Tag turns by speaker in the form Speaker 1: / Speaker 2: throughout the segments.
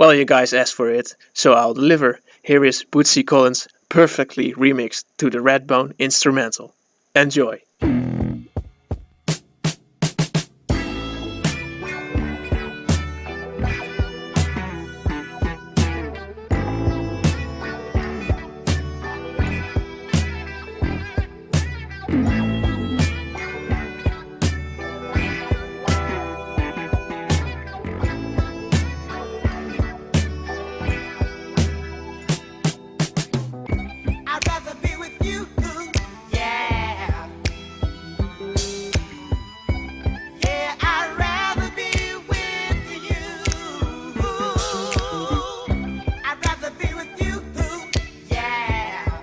Speaker 1: Well, you guys asked for it, so I'll deliver. Here is Bootsy Collins' perfectly remixed to the Redbone instrumental. Enjoy!
Speaker 2: I'd rather be with you, yeah. Yeah, I'd rather be with you. I'd rather be with you, yeah.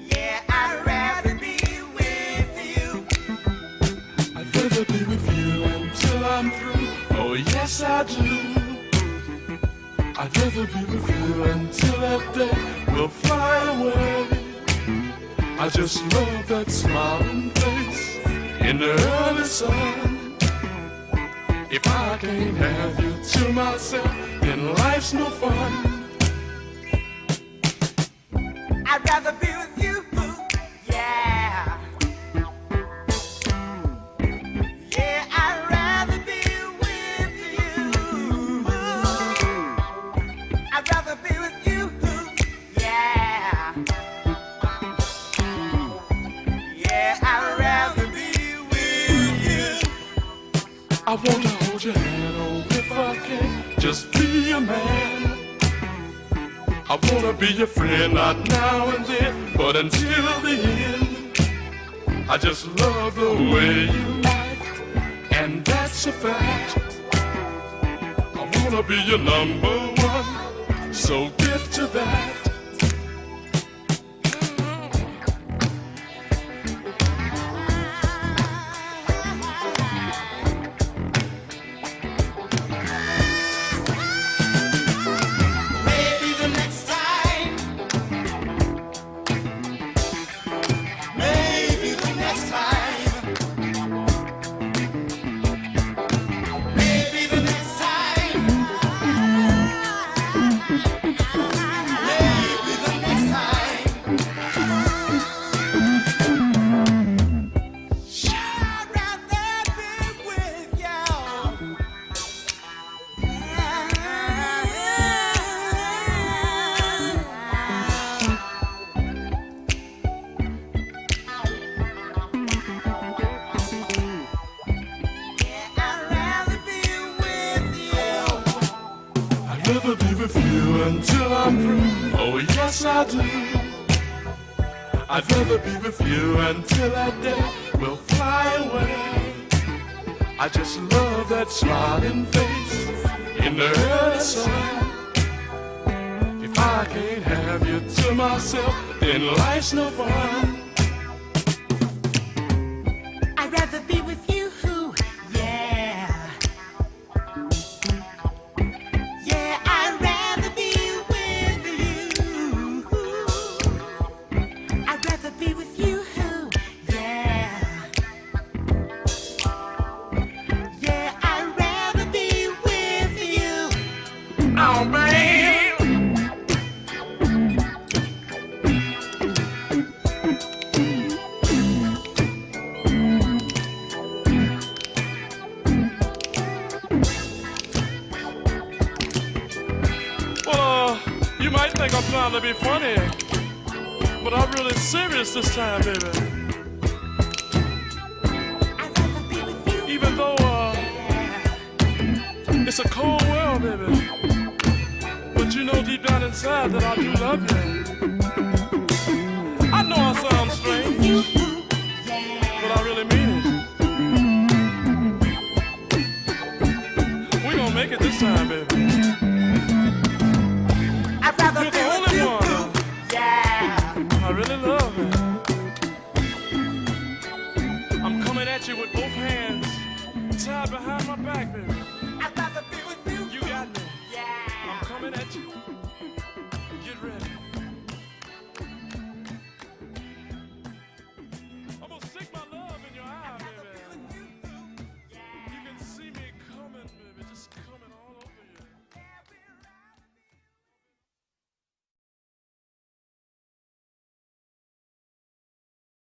Speaker 2: Yeah, I'd rather be with you.
Speaker 3: I'd rather be with you until I'm through. Oh yes I do. I'd rather be with you until that day will fly away. I just love that smiling face in the early sun. If I can't have you to myself, then life's no fun.
Speaker 2: I'd rather be with you, yeah. Yeah, I'd rather be with you. I'd rather be with you, yeah. Yeah, I'd rather be with you.
Speaker 3: I wanna hold your hand, oh if I can, just be a man. I wanna be your friend, not now and then, but until the end. I just love the way you act, and that's a fact. I wanna be your number one, so get to that.
Speaker 2: Maybe the next time. Maybe the next time. Maybe the next time. Maybe the next time. I'd rather be with you.
Speaker 3: I'd rather be with you until I'm through. Oh yes I do. I'd rather be with you until that day will fly away. I just love that smiling face in the early sun. If I can't have you to myself, then life's no fun.
Speaker 2: I'd rather be with you, yeah. Yeah, I'd rather be with you. I'd rather be with you, yeah. Yeah, I'd rather be with you.
Speaker 3: Oh man. Well, you might think I'm trying to be funny, but I'm really serious this time, baby.
Speaker 2: I'd rather be with you,
Speaker 3: Even though it's a cold world, baby, but you know deep down inside that I do love you. I know I sound strange, but I really mean it. We're gonna make it this time, baby.
Speaker 2: I'd rather
Speaker 3: You're
Speaker 2: be
Speaker 3: the
Speaker 2: with
Speaker 3: only